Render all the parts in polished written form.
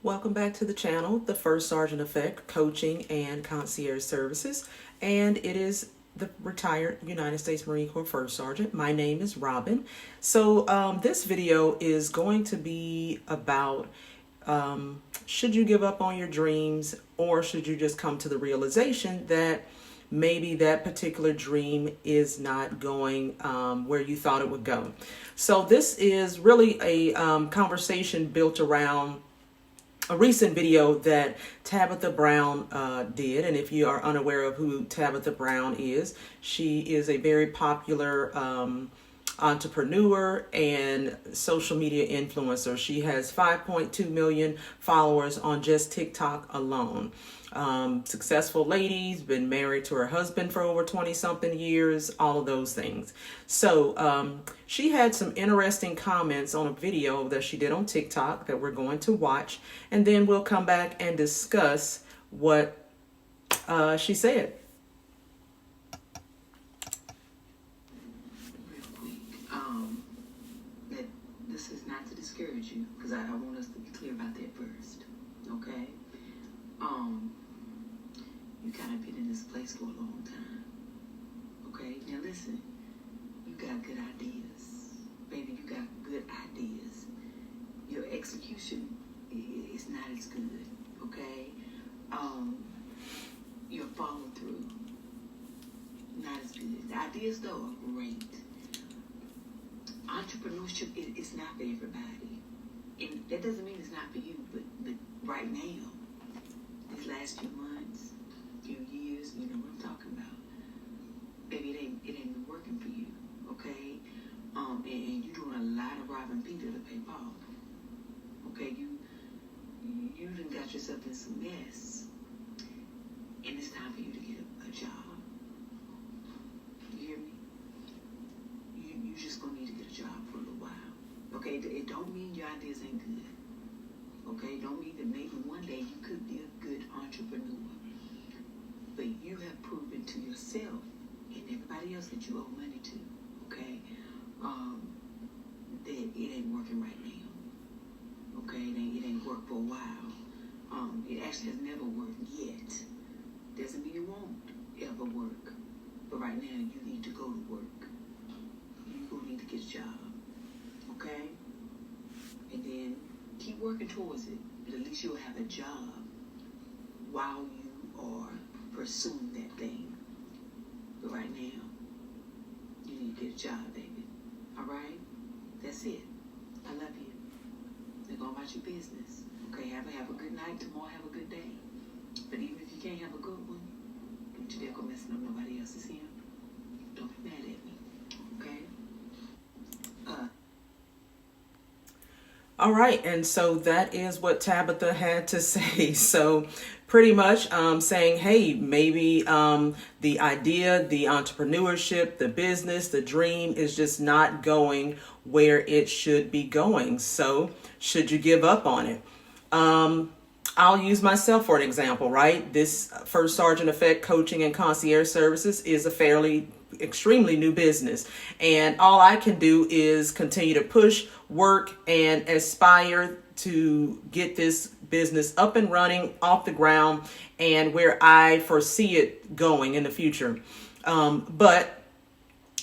Welcome back to the channel, the First Sergeant Effect Coaching and Concierge Services, and it is the retired United States Marine Corps First Sergeant. My name is Robyn. So this video is going to be about should you give up on your dreams, or should you just come to the realization that maybe that particular dream is not going where you thought it would go. So this is really a conversation built around a recent video that Tabitha Brown did. And if you are unaware of who Tabitha Brown is, she is a very popular entrepreneur and social media influencer. She has 5.2 million followers on just TikTok alone. Successful lady, been married to her husband for over 20 something years, all of those things. So she had some interesting comments on a video that she did on TikTok that we're going to watch, and then we'll come back and discuss what she said. This is not to discourage you, because I want us to be clear about that first, okay? You kind of been in this place for a long time, okay? Now listen, you got good ideas. Baby, you got good ideas. Your execution is not as good, okay? Your follow through, not as good. The ideas, though, are great. Entrepreneurship is not for everybody. And that doesn't mean it's not for you, but right now, these last few months, few years, you know what I'm talking about. Baby, it ain't been working for you, okay? And you're doing a lot of robbing Peter to pay Paul. Okay, you done got yourself in some mess. And it's time for you to get a job. You hear me? You just gonna need to get a job for a little while. Okay, it don't mean your ideas ain't good. Okay, don't mean that maybe one day you could be a good entrepreneur. But you have proven to yourself and everybody else that you owe money to, okay, that it ain't working right now. Okay, it ain't worked for a while. It actually has never worked yet. Doesn't mean it won't ever work. But right now you need to go to work. You're gonna need to get a job, okay? And then keep working towards it, but at least you'll have a job while you are pursuing that thing. But right now, you need to get a job, baby. All right? That's it. I love you. They're going about your business. Okay, have a good night. Tomorrow, have a good day. But even if you can't have a good one, don't you dare go messing up nobody else's here. Don't be mad at me. Okay? All right, and so that is what Tabitha had to say. So pretty much saying, hey, maybe the idea, the entrepreneurship, the business, the dream is just not going where it should be going. So should you give up on it? I'll use myself for an example, right? This First Sergeant Effect Coaching and Concierge Services is a extremely new business. And all I can do is continue to push, work, and aspire to get this business up and running, off the ground, and where I foresee it going in the future. But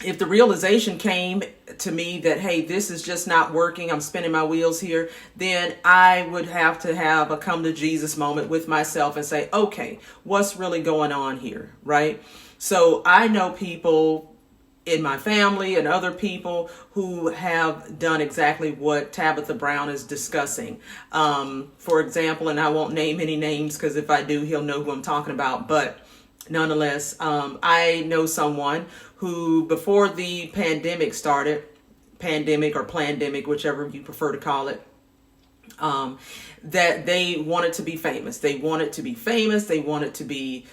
if the realization came to me that, hey, this is just not working, I'm spinning my wheels here, then I would have to have a come to Jesus moment with myself and say, okay, what's really going on here, right? So I know people in my family and other people who have done exactly what Tabitha Brown is discussing. For example, and I won't name any names because if I do, he'll know who I'm talking about. But nonetheless, I know someone who, before the pandemic started, pandemic or plandemic, whichever you prefer to call it, that they wanted to be famous. They wanted to be famous. They wanted to be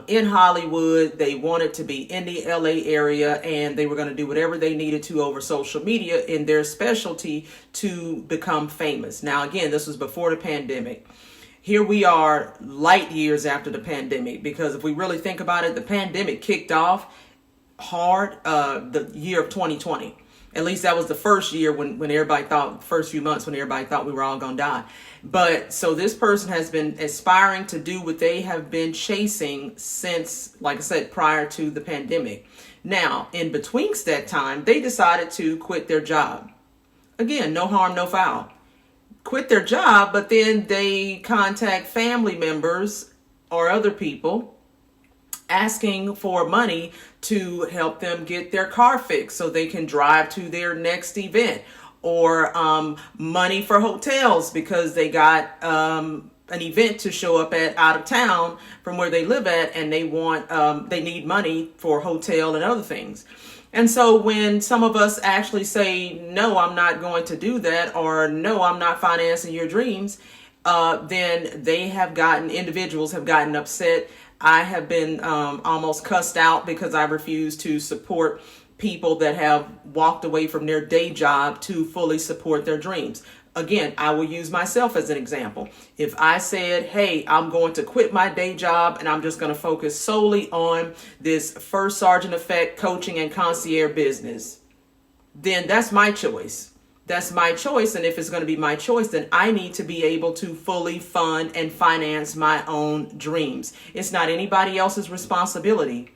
in Hollywood. They wanted to be in the LA area, and they were going to do whatever they needed to over social media in their specialty to become famous. Now, again, this was before the pandemic. Here we are light years after the pandemic, because if we really think about it, the pandemic kicked off hard the year of 2020. At least that was the first year when everybody thought, first few months when everybody thought we were all going to die. But so this person has been aspiring to do what they have been chasing since, like I said, prior to the pandemic. Now, in betwixt that time, they decided to quit their job. Again, no harm, no foul. Quit their job, but then they contact family members or other people asking for money to help them get their car fixed so they can drive to their next event, or money for hotels because they got an event to show up at out of town from where they live at, and they need money for hotel and other things. And so when some of us actually say, no, I'm not going to do that, or no, I'm not financing your dreams, then individuals have gotten upset. I have been almost cussed out because I refuse to support people that have walked away from their day job to fully support their dreams. Again, I will use myself as an example. If I said, hey, I'm going to quit my day job and I'm just going to focus solely on this first sergeant effect coaching and concierge business, then that's my choice. That's my choice. And if it's going to be my choice, then I need to be able to fully fund and finance my own dreams. It's not anybody else's responsibility.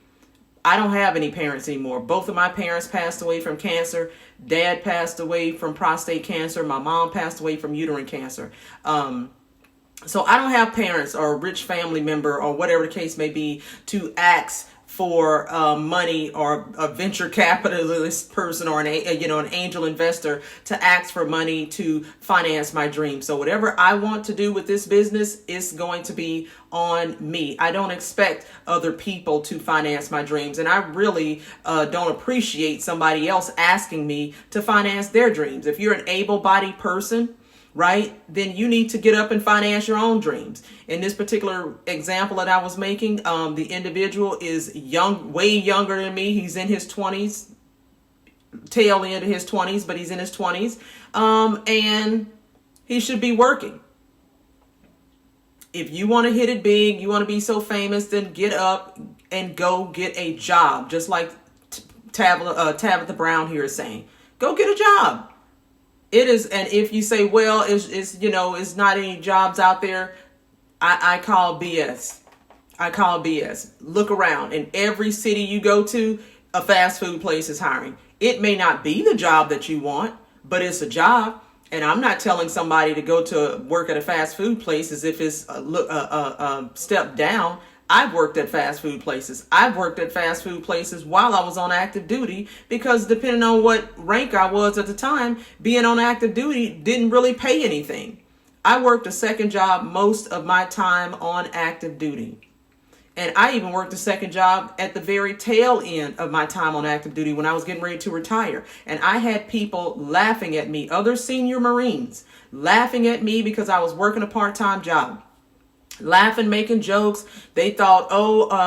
I don't have any parents anymore. Both of my parents passed away from cancer. Dad passed away from prostate cancer. My mom passed away from uterine cancer. So I don't have parents or a rich family member or whatever the case may be to ask for money, or a venture capitalist person or an angel investor to ask for money to finance my dream. So whatever I want to do with this business is going to be on me. I don't expect other people to finance my dreams. And I really don't appreciate somebody else asking me to finance their dreams. If you're an able-bodied person, right, then you need to get up and finance your own dreams. In this particular example that I was making, the individual is young, way younger than me. He's in his 20s, tail end of his 20s, but he's in his 20s. And he should be working. If you want to hit it big, you want to be so famous, then get up and go get a job. Just like Tabitha Brown here is saying, go get a job. It is, and if you say, well, it's not any jobs out there, I call BS. I call BS. Look around. In every city you go to, a fast food place is hiring. It may not be the job that you want, but it's a job. And I'm not telling somebody to go to work at a fast food place as if it's a step down. I've worked at fast food places. I've worked at fast food places while I was on active duty, because depending on what rank I was at the time, being on active duty didn't really pay anything. I worked a second job most of my time on active duty. And I even worked a second job at the very tail end of my time on active duty when I was getting ready to retire. And I had people laughing at me, other senior Marines, laughing at me because I was working a part-time job. Laughing, making jokes. They thought,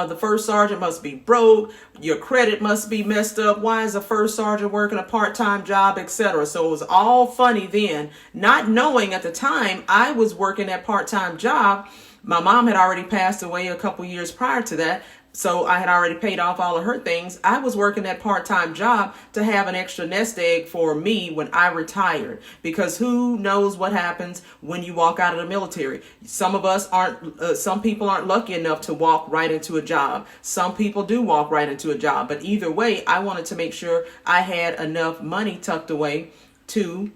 the first sergeant must be broke. Your credit must be messed up. Why is a first sergeant working a part-time job, etc.? So it was all funny then, not knowing at the time I was working that part-time job. My mom had already passed away a couple years prior to that. So I had already paid off all of her things. I was working that part-time job to have an extra nest egg for me when I retired, because who knows what happens when you walk out of the military. Some people aren't lucky enough to walk right into a job. Some people do walk right into a job. But either way, I wanted to make sure I had enough money tucked away to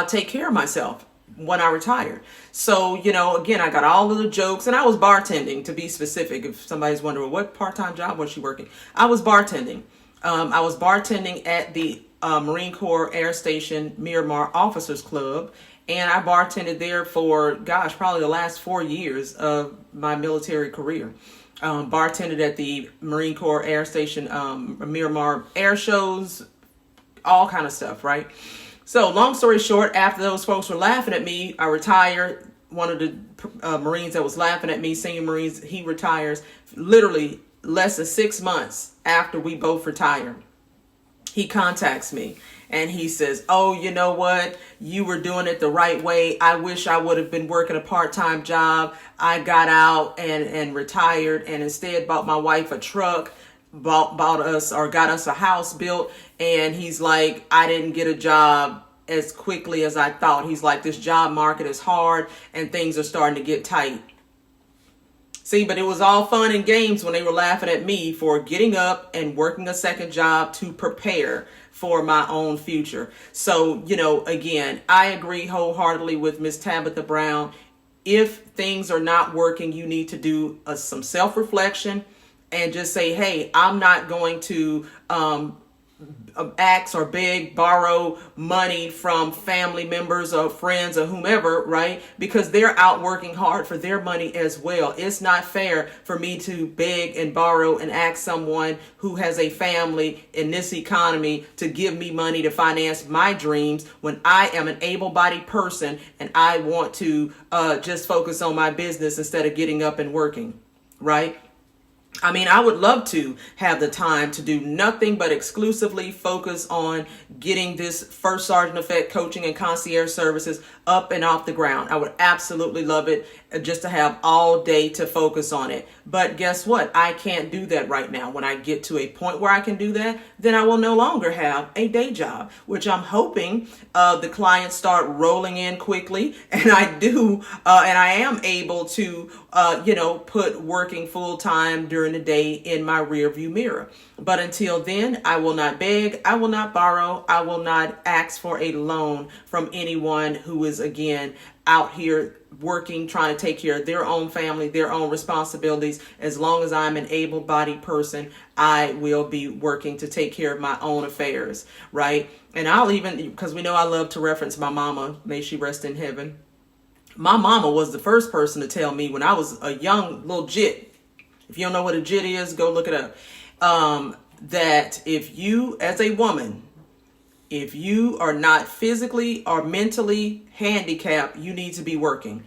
take care of myself when I retired. So, again, I got all of the jokes, and I was bartending, to be specific. If somebody's wondering what part-time job was she working, I was bartending. I was bartending at the Marine Corps Air Station Miramar Officers Club, and I bartended there for, probably the last 4 years of my military career. Bartended at the Marine Corps Air Station Miramar air shows, all kind of stuff, right? So long story short, after those folks were laughing at me, I retired. One of the Marines that was laughing at me, senior Marines, he retires literally less than 6 months after we both retired. He contacts me and he says, oh, you know what? You were doing it the right way. I wish I would have been working a part-time job. I got out and retired, and instead bought my wife a truck. bought us or got us a house built, and he's like, I didn't get a job as quickly as I thought. He's like, this job market is hard and things are starting to get tight. See, but it was all fun and games when they were laughing at me for getting up and working a second job to prepare for my own future. So, again, I agree wholeheartedly with Miss Tabitha Brown. If things are not working, you need to do some self-reflection and just say, hey, I'm not going to ask or beg, borrow money from family members or friends or whomever, right? Because they're out working hard for their money as well. It's not fair for me to beg and borrow and ask someone who has a family in this economy to give me money to finance my dreams when I am an able-bodied person and I want to just focus on my business instead of getting up and working, right? I mean, I would love to have the time to do nothing but exclusively focus on getting this first sergeant effect coaching and concierge services up and off the ground. I would absolutely love it just to have all day to focus on it. But guess what? I can't do that right now. When I get to a point where I can do that, then I will no longer have a day job, which I'm hoping the clients start rolling in quickly. And I do, and I am able to, put working full time during the day in my rear view mirror. But until then, I will not beg, I will not borrow, I will not ask for a loan from anyone who is, again, out here working, trying to take care of their own family, their own responsibilities. As long as I'm an able-bodied person, I will be working to take care of my own affairs, right? And I'll even, because we know I love to reference my mama, may she rest in heaven. My mama was the first person to tell me when I was a young little jit. If you don't know what a jit is, go look it up. That if you, as a woman, if you are not physically or mentally handicapped, you need to be working.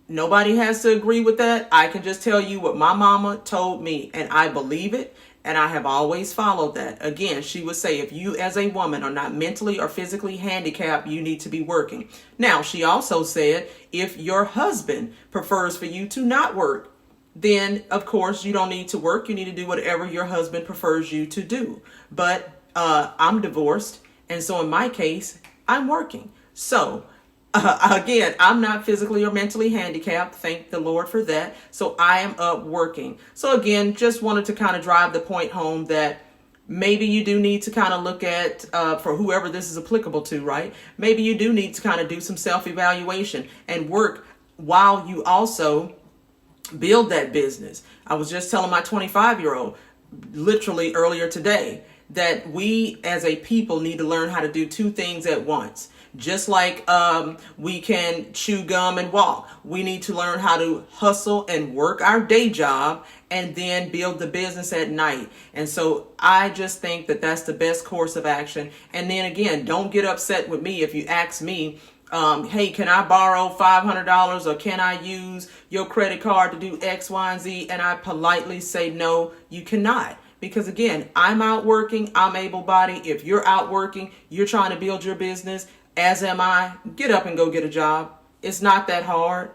Nobody has to agree with that. I can just tell you what my mama told me, and I believe it, and I have always followed that. Again, she would say, if you as a woman are not mentally or physically handicapped, you need to be working. Now, she also said, if your husband prefers for you to not work, then of course you don't need to work. You need to do whatever your husband prefers you to do. But I'm divorced, and so in my case, I'm working. So again, I'm not physically or mentally handicapped. Thank the Lord for that. So I am up working. So again, just wanted to kind of drive the point home that maybe you do need to kind of look at, for whoever this is applicable to, right? Maybe you do need to kind of do some self-evaluation and work while you also build that business. I was just telling my 25-year-old literally earlier today that we as a people need to learn how to do two things at once. Just like we can chew gum and walk, we need to learn how to hustle and work our day job and then build the business at night. And so I just think that that's the best course of action. And then again, don't get upset with me if you ask me, hey, can I borrow $500 or can I use your credit card to do X, Y, and Z? And I politely say, no, you cannot. Because again, I'm out working, I'm able-bodied. If you're out working, you're trying to build your business, as am I. Get up and go get a job. It's not that hard.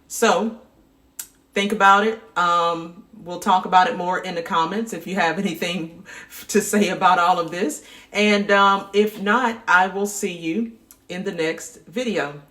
So think about it. We'll talk about it more in the comments if you have anything to say about all of this. And if not, I will see you in the next video.